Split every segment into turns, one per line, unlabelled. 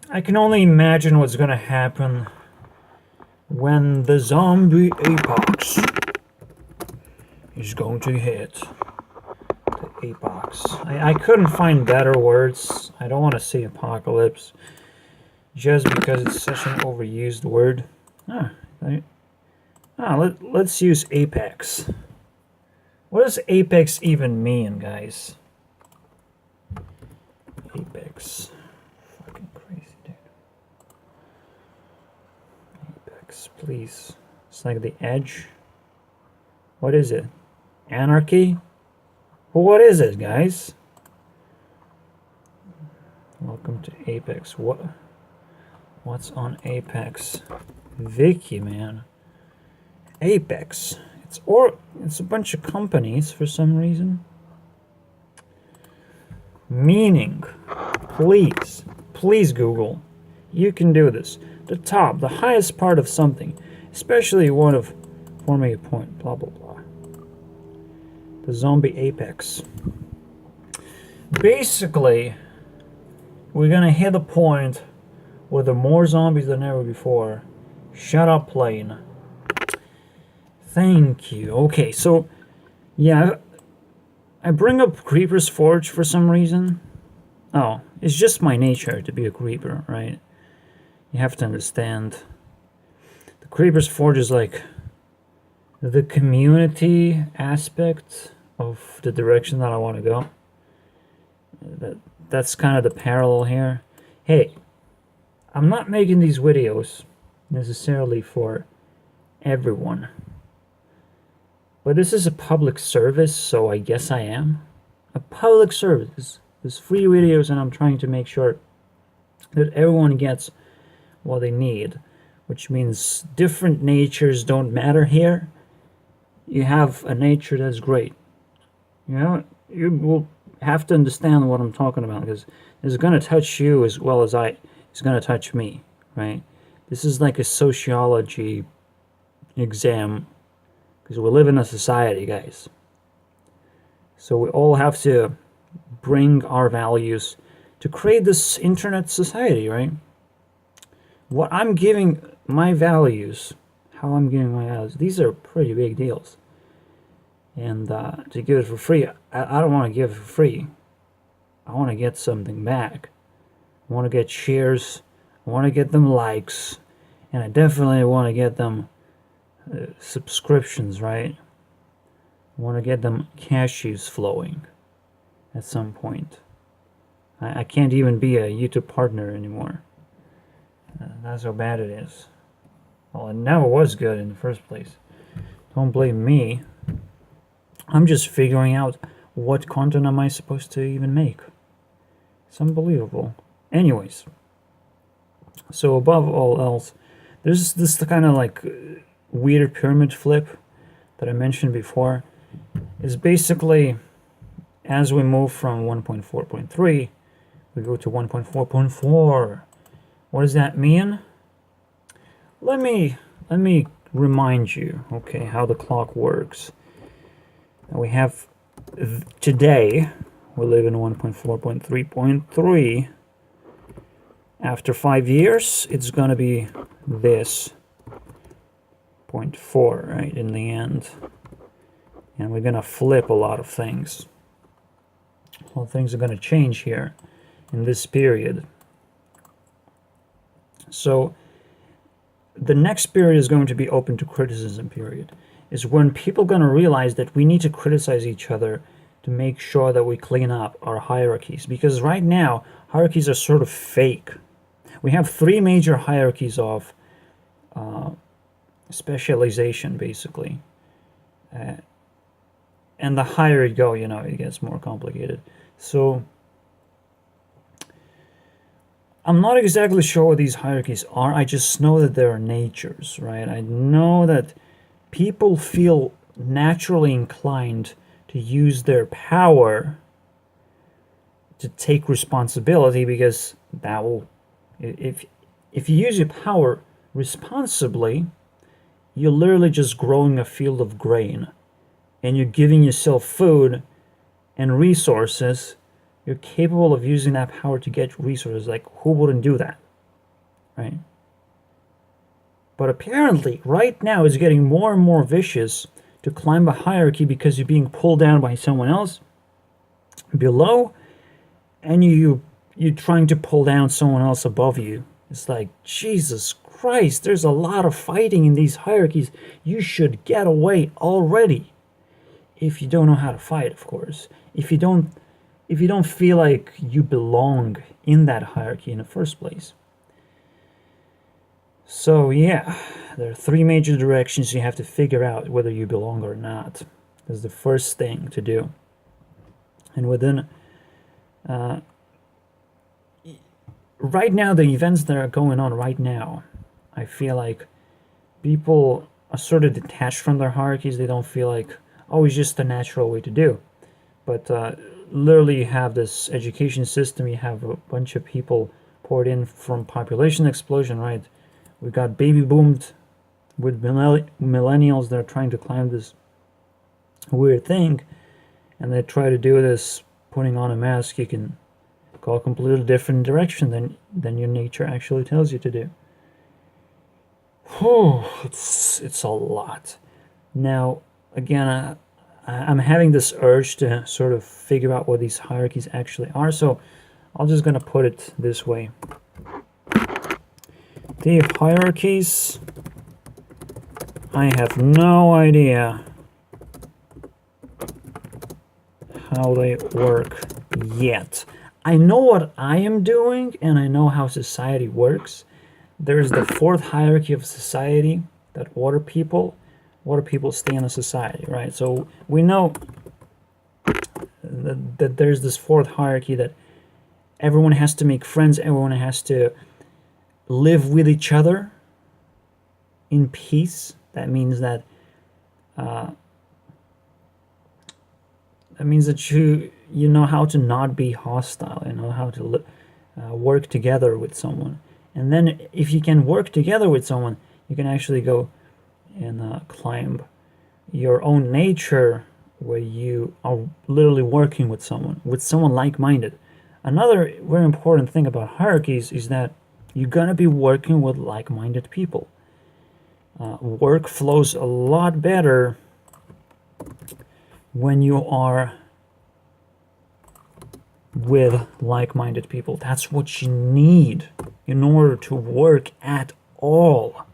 I can only imagine what's gonna happen when the zombie apox is going to hit. The apox. I couldn't find better words. I don't want to say apocalypse just because it's such an overused word. Let's use apex. What does apex even mean, guys? Apex. Fucking crazy, dude. Apex, please. It's like the edge. What is it? Anarchy? Well, what is it, guys? Welcome to Apex. What's on Apex? Vicky, man. Apex. It's a bunch of companies for some reason. Meaning. Please Google. You can do this. The top, the highest part of something, especially one of forming a point, blah blah blah. The zombie apex. Basically, we're gonna hit a point where there are more zombies than ever before. Shut up, plane. Thank you. Okay, so yeah, I bring up Creeper's Forge for some reason. Oh, it's just my nature to be a creeper, right? You have to understand. The Creeper's Forge is like the community aspect of the direction that I want to go. That's kind of the parallel here. Hey, I'm not making these videos necessarily for everyone. But this is a public service, so I guess I am. A public service. There's free videos and I'm trying to make sure that everyone gets what they need. Which means different natures don't matter here. You have a nature that's great. You know, you will have to understand what I'm talking about because it's going to touch you as well as it's going to touch me, right? This is like a sociology exam because we live in a society, guys. So we all have to bring our values to create this internet society, right? What I'm giving my values, how I'm giving my values, these are pretty big deals. And to give it for free, I don't want to give it for free. I want to get something back. I want to get shares. I want to get them likes. And I definitely want to get them subscriptions, right? I want to get them cashews flowing at some point. I can't even be a YouTube partner anymore. That's how bad it is. Well, it never was good in the first place. Don't blame me. I'm just figuring out what content am I supposed to even make. It's unbelievable. Anyways, so above all else, there's this kind of like weird pyramid flip that I mentioned before. Is basically as we move from 1.4.3, we go to 1.4.4. What does that mean? Let me remind you, okay, how the clock works. We have today, we live in 1.4.3.3. After 5 years, it's going to be this 0.4, right, in the end. And we're going to flip a lot of things. Well, things are going to change here in this period. So the next period is going to be open to criticism period. Is when people are going to realize that we need to criticize each other to make sure that we clean up our hierarchies. Because right now, hierarchies are sort of fake. We have 3 major hierarchies of specialization, basically. And the higher you go, you know, it gets more complicated. So I'm not exactly sure what these hierarchies are. I just know that there are natures, right? I know that people feel naturally inclined to use their power to take responsibility because that will, if you use your power responsibly, you're literally just growing a field of grain and you're giving yourself food and resources. You're capable of using that power to get resources. Like, who wouldn't do that, right? But apparently, right now, it's getting more and more vicious to climb a hierarchy because you're being pulled down by someone else below, and you're trying to pull down someone else above you. It's like, Jesus Christ, there's a lot of fighting in these hierarchies. You should get away already. If you don't know how to fight, of course. If you don't feel like you belong in that hierarchy in the first place. So yeah, there are three major directions you have to figure out whether you belong or not. That's the first thing to do. And within right now, the events that are going on right now, I feel like people are sort of detached from their hierarchies. They don't feel like, oh, it's just the natural way to do. But literally, you have this education system. You have a bunch of people poured in from population explosion, right? We got baby boomed with millennials that are trying to climb this weird thing, and they try to do this putting on a mask. You can go a completely different direction than your nature actually tells you to do. Whew, it's a lot. Now, again, I'm having this urge to sort of figure out what these hierarchies actually are, so I'm just gonna put it this way. The hierarchies, I have no idea how they work yet. I know what I am doing, and I know how society works. There's the fourth hierarchy of society, that water people stay in a society, right? So we know that there's this fourth hierarchy that everyone has to make friends, everyone has to live with each other in peace. That means that you know how to not be hostile, you know how to work together with someone. And then if you can work together with someone, you can actually go and climb your own nature, where you are literally working with someone like-minded. Another very important thing about hierarchies is that you're gonna be working with like-minded people. Work flows a lot better when you are with like-minded people. That's what you need in order to work at all.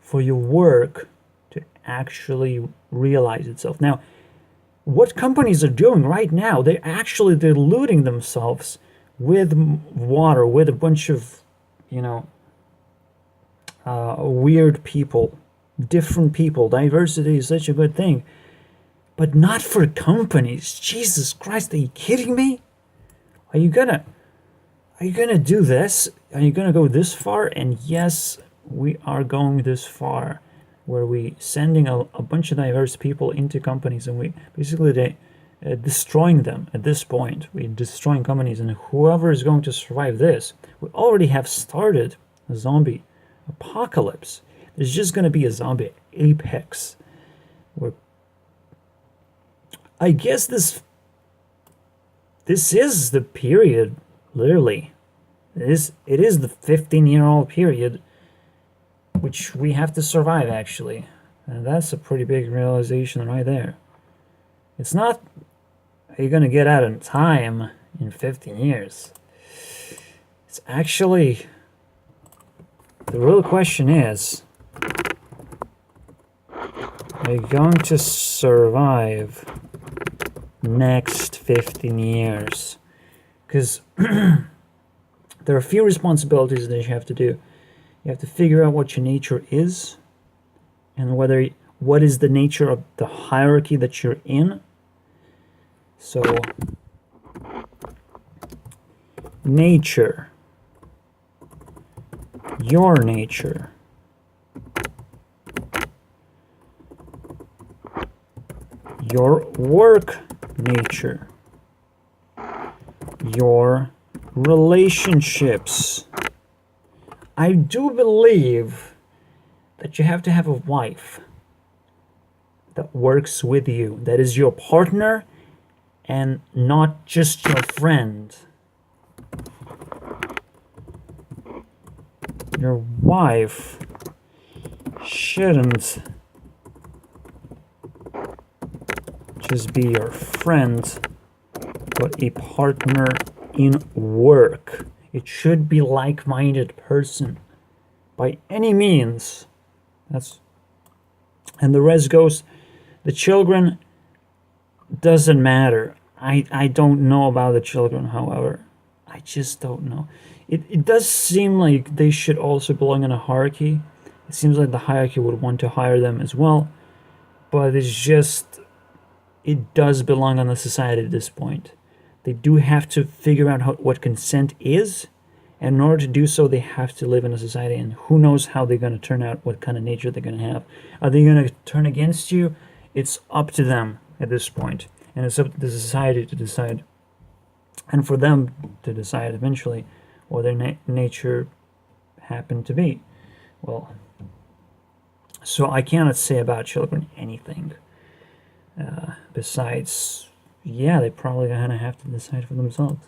For your work to actually realize itself. Now, what companies are doing right now, they're actually diluting themselves with water, with a bunch of, weird people, different people. Diversity is such a good thing, but not for companies. Jesus Christ, are you kidding me? Are you gonna do this? Are you gonna go this far? And yes, we are going this far, where we sending a bunch of diverse people into companies, and we basically destroying them. At this point, we're destroying companies, and whoever is going to survive this, we already have started a zombie apocalypse. There's just going to be a zombie apex, where I guess this is the period, literally. It is the 15-year-old period, which we have to survive, actually. And that's a pretty big realization right there. It's not, are you going to get out in time in 15 years? It's actually, the real question is, are you going to survive next 15 years? Because there are a few responsibilities that you have to do. You have to figure out what your nature is, and what is the nature of the hierarchy that you're in. So, nature, your nature, your work nature, your relationships. I do believe that you have to have a wife that works with you, that is your partner and not just your friend. Your wife shouldn't just be your friend, but a partner in work. It should be like-minded person by any means. And the rest goes. The children doesn't matter. I don't know about the children, however. I just don't know. It does seem like they should also belong in a hierarchy. It seems like the hierarchy would want to hire them as well. But it's just, it does belong on the society at this point. They do have to figure out what consent is. And in order to do so, they have to live in a society. And who knows how they're going to turn out, what kind of nature they're going to have. Are they going to turn against you? It's up to them at this point. And it's up to the society to decide. And for them to decide eventually what their nature happened to be. Well, so I cannot say about children anything. Besides, yeah, they probably gonna have to decide for themselves.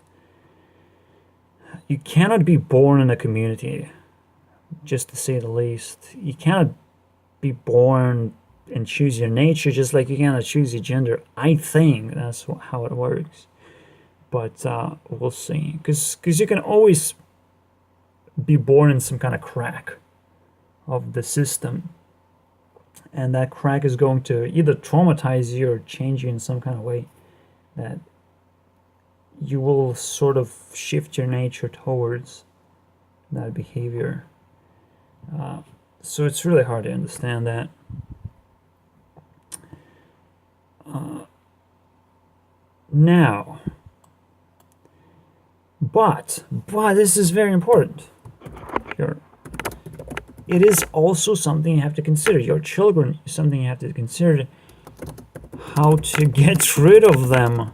You cannot be born in a community, just to say the least. You cannot be born and choose your nature just like you cannot choose your gender. I think that's how it works. But we'll see. Because you can always be born in some kind of crack of the system. And that crack is going to either traumatize you or change you in some kind of way that you will sort of shift your nature towards that behavior. So it's really hard to understand that. Now, but this is very important. It is also something you have to consider. Your children is something you have to consider. How to get rid of them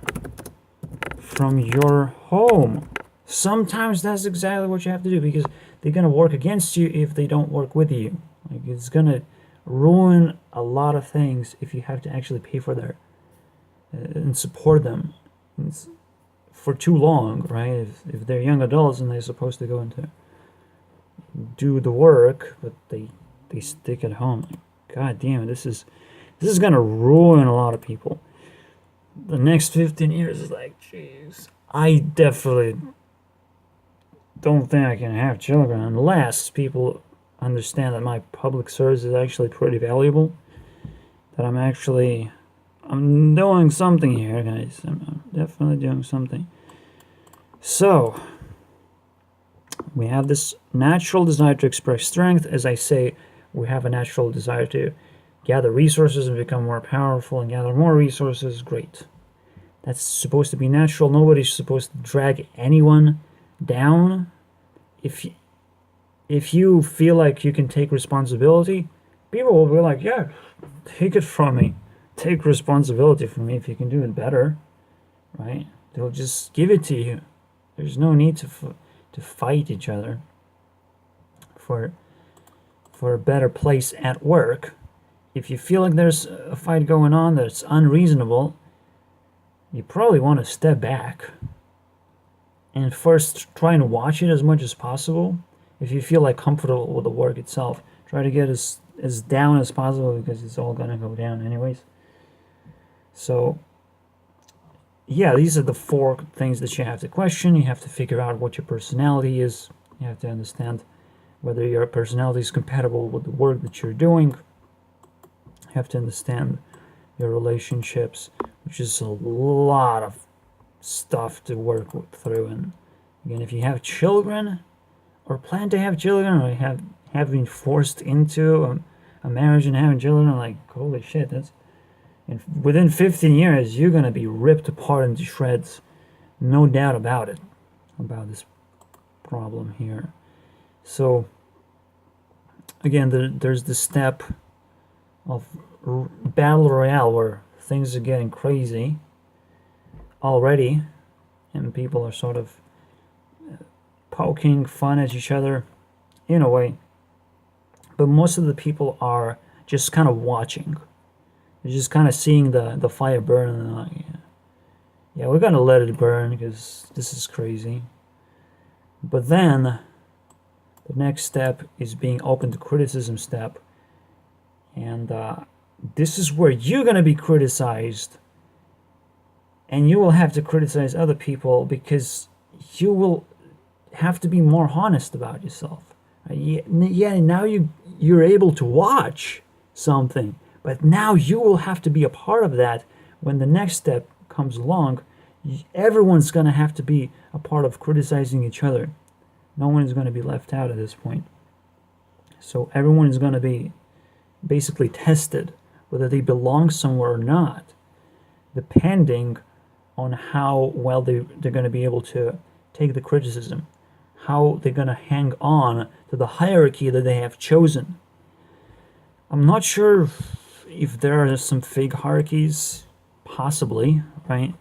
from your home. Sometimes that's exactly what you have to do, because they're going to work against you if they don't work with you. Like, it's going to ruin a lot of things if you have to actually pay for their and support them for too long, right? If they're young adults and they're supposed to go into do the work, but they stick at home. God damn it, this is gonna ruin a lot of people. The next 15 years is like, jeez. I definitely don't think I can have children unless people understand that my public service is actually pretty valuable. That I'm doing something here, guys. I'm definitely doing something. So, we have this natural desire to express strength. As I say, we have a natural desire to gather resources and become more powerful and gather more resources. Great. That's supposed to be natural. Nobody's supposed to drag anyone down. If you feel like you can take responsibility, people will be like, yeah, take it from me. Take responsibility from me if you can do it better, right? They'll just give it to you. There's no need to fight each other for a better place at work. If you feel like there's a fight going on that's unreasonable, you probably want to step back and first try and watch it as much as possible. If you feel like comfortable with the work itself, try to get as down as possible, because it's all gonna go down anyways. So yeah, these are the 4 things that you have to question. You have to figure out what your personality is. You have to understand whether your personality is compatible with the work that you're doing. You have to understand your relationships, which is a lot of stuff to work through. And again, if you have children or plan to have children, or have been forced into a marriage and having children, like, holy shit, that's... And within 15 years, you're going to be ripped apart into shreds. No doubt about it, about this problem here. So, again, there's the step of Battle Royale where things are getting crazy already, and people are sort of poking fun at each other in a way. But most of the people are just kind of watching. They're just kind of seeing the fire burn, and they're like, yeah, we're gonna let it burn because this is crazy. But then The next step is being open to criticism step. And this is where you're going to be criticized. And you will have to criticize other people because you will have to be more honest about yourself. Yeah, now you're able to watch something, but now you will have to be a part of that when the next step comes along. Everyone's going to have to be a part of criticizing each other. No one is going to be left out at this point. So everyone is going to be basically tested whether they belong somewhere or not, depending on how well they're going to be able to take the criticism, how they're going to hang on to the hierarchy that they have chosen. I'm not sure if there are some fake hierarchies, possibly, right?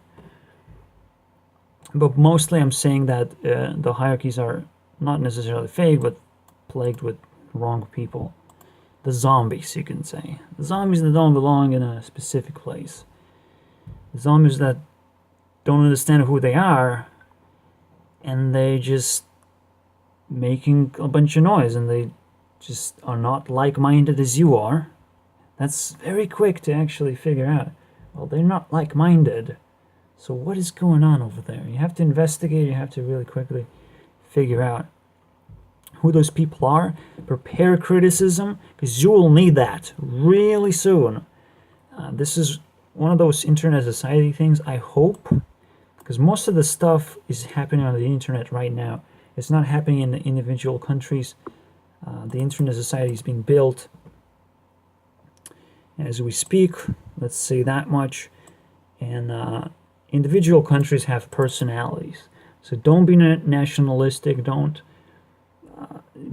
But mostly I'm saying that the hierarchies are not necessarily fake, but plagued with wrong people. The zombies, you can say. The zombies that don't belong in a specific place. The zombies that don't understand who they are, and they just making a bunch of noise, and they just are not like-minded as you are. That's very quick to actually figure out. Well, they're not like-minded, so what is going on over there? You have to investigate, you have to really quickly figure out who those people are, prepare criticism, because you will need that really soon. This is one of those internet society things, I hope, because most of the stuff is happening on the internet right now. It's not happening in the individual countries. The internet society is being built as we speak, let's say that much. And individual countries have personalities. So don't be nationalistic, don't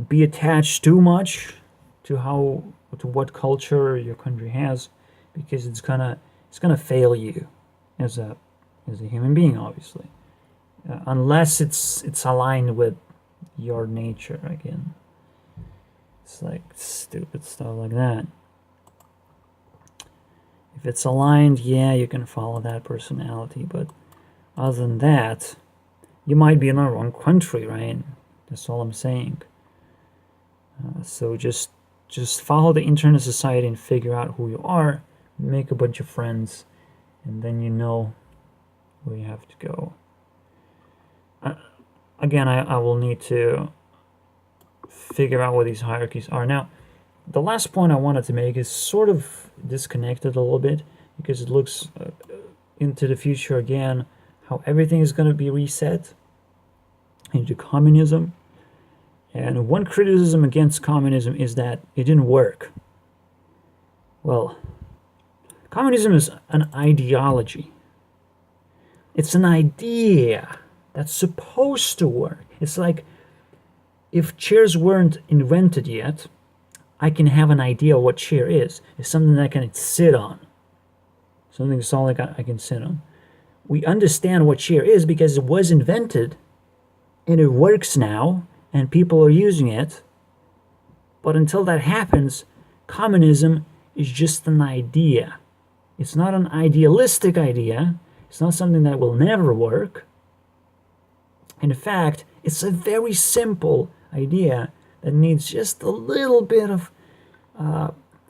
be attached too much to what culture your country has, because it's gonna fail you as a human being, obviously, unless it's aligned with your nature. Again, it's like stupid stuff like that. If it's aligned, yeah, you can follow that personality, but other than that, you might be in the wrong country, right? That's all I'm saying. So just follow the internet society and figure out who you are, make a bunch of friends, and then you know where you have to go. Again, I will need to figure out what these hierarchies are. Now, the last point I wanted to make is sort of disconnected a little bit, because it looks into the future again, how everything is going to be reset into communism. And one criticism against communism is that it didn't work. Well, communism is an ideology. It's an idea that's supposed to work. It's like if chairs weren't invented yet, I can have an idea of what chair is. It's something that I can sit on. Something solid I can sit on. We understand what chair is because it was invented and it works now and people are using it. But until that happens, communism is just an idea. It's not an idealistic idea. It's not something that will never work. In fact, it's a very simple idea that needs just a little bit of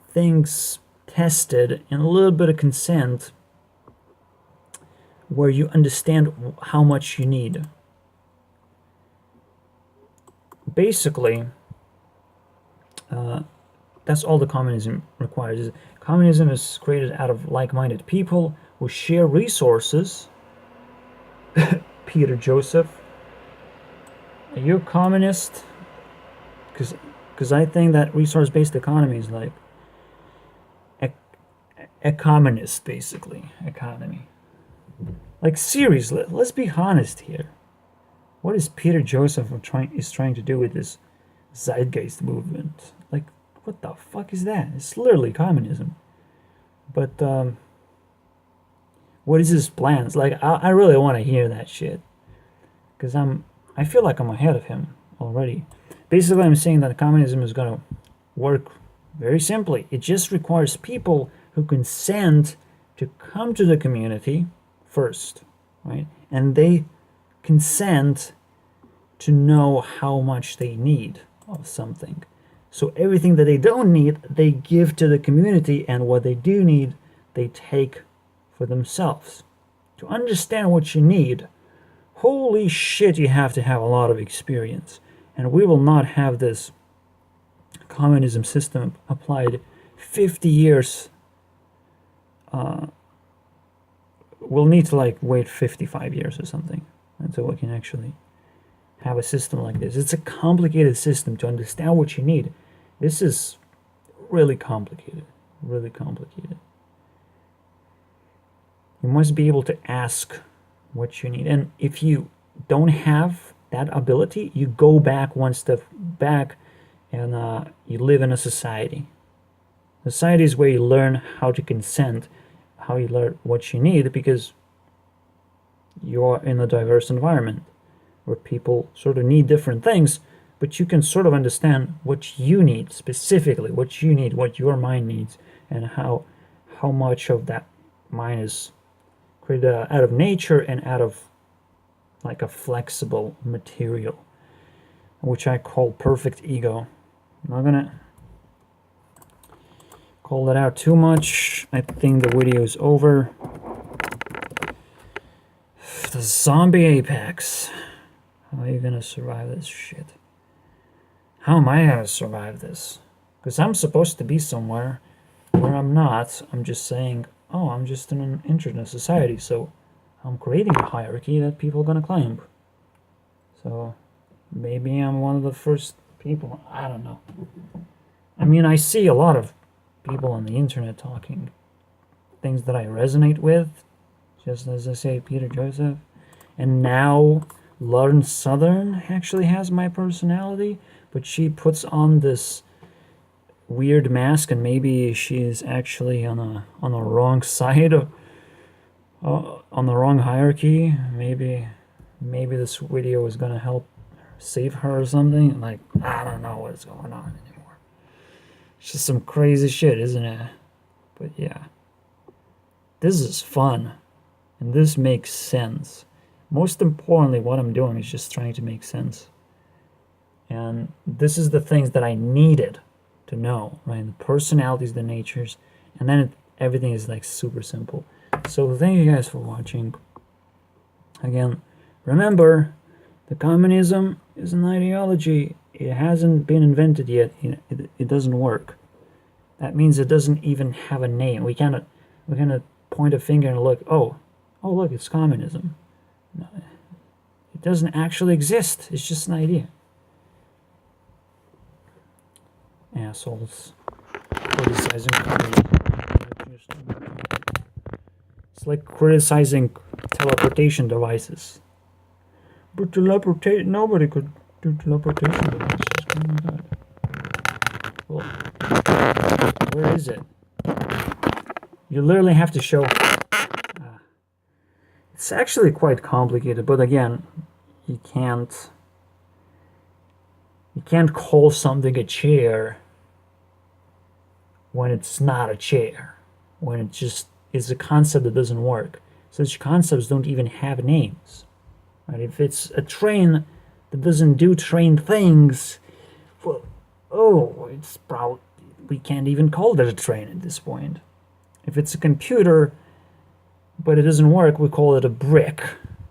things tested and a little bit of consent, where you understand how much you need. Basically, that's all the communism requires. Communism is created out of like-minded people who share resources. Peter Joseph, are you a communist? Because I think that resource-based economy is like a communist, basically, economy. Like, seriously, let's be honest here. What is Peter Joseph trying to do with this zeitgeist movement? Like, what the fuck is that? It's literally communism. But what is his plans? Like, I really want to hear that shit, because I feel like I'm ahead of him already. Basically, I'm saying that communism is going to work very simply. It just requires people who consent to come to the community first, right? And they consent to know how much they need. of something. So everything that they don't need, they give to the community, and what they do need, they take for themselves. To understand what you need, holy shit, you have to have a lot of experience. And we will not have this communism system applied 50 years. We'll need to like wait 55 years or something until we can actually have a system like this. It's a complicated system. To understand what you need, this is really complicated. Really complicated. You must be able to ask what you need. And if you don't have that ability, you go back one step back, and you live in a society. Society is where you learn how to consent, how you learn what you need, because you're in a diverse environment where people sort of need different things, but you can sort of understand what you need specifically, what you need, what your mind needs, and how much of that mind is created out of nature and out of like a flexible material, which I call perfect ego. I'm not gonna call that out too much. I think the video is over. The zombie apex. How are you gonna survive this shit? How am I gonna survive this? Because I'm supposed to be somewhere where I'm not. I'm just saying, oh, I'm just in an internet society, so I'm creating a hierarchy that people are gonna climb. So maybe I'm one of the first people. I don't know. I mean, I see a lot of people on the internet talking things that I resonate with, just as I say, Peter Joseph. And now Lauren Southern actually has my personality, but she puts on this weird mask, and maybe she's actually on the wrong side of on the wrong hierarchy. Maybe this video is gonna help save her or something. Like, I don't know what's going on anymore. It's just some crazy shit, isn't it? But yeah, this is fun, and this makes sense. Most importantly, what I'm doing is just trying to make sense. And this is the things that I needed to know, right? The personalities, the natures, and then everything is like super simple. So thank you guys for watching. Again, remember, the communism is an ideology. It hasn't been invented yet. It doesn't work. That means it doesn't even have a name. We cannot point a finger and look, oh look, it's communism. No, it doesn't actually exist. It's just an idea. Assholes criticizing communism. It's like criticizing teleportation devices. But nobody could do teleportation devices. Oh my god. Well, where is it? You literally have to show. It's actually quite complicated, but again, you can't call something a chair when it's not a chair, when it just is a concept that doesn't work. Such concepts don't even have names, right? If it's a train that doesn't do train things, well, it's probably, we can't even call it a train at this point. If it's a computer but it doesn't work, we call it a brick.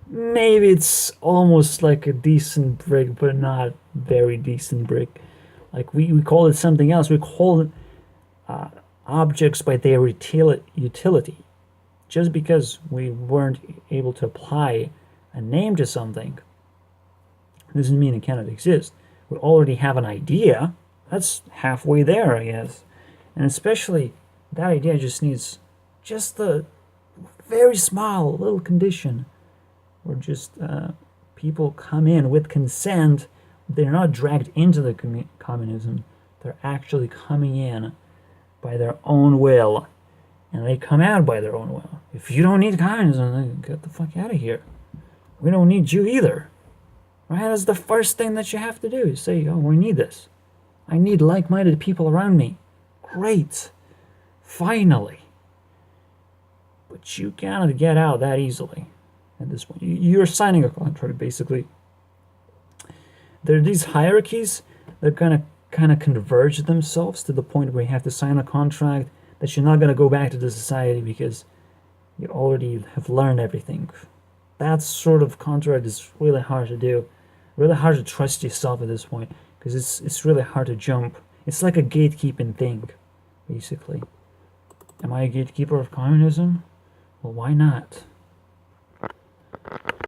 Maybe it's almost like a decent brick, but not very decent brick. Like we call it something else. We call it objects by their utility. Just because we weren't able to apply a name to something doesn't mean it cannot exist. We already have an idea. That's halfway there, I guess. And especially that idea just needs just the very small little condition where just people come in with consent. They're not dragged into the communism. They're actually coming in by their own will, and they come out by their own will. If you don't need communism, then get the fuck out of here. We don't need you either, right? That's the first thing that you have to do, is say, oh, we need this. I need like-minded people around me. Great. Finally. But you cannot get out that easily at this point. You're signing a contract, basically. There are these hierarchies they're gonna kind of converge themselves to the point where you have to sign a contract that you're not gonna go back to the society because you already have learned everything. That sort of contract is really hard to do, really hard to trust yourself at this point because it's really hard to jump. It's like a gatekeeping thing, basically. Am I a gatekeeper of communism? Well, why not?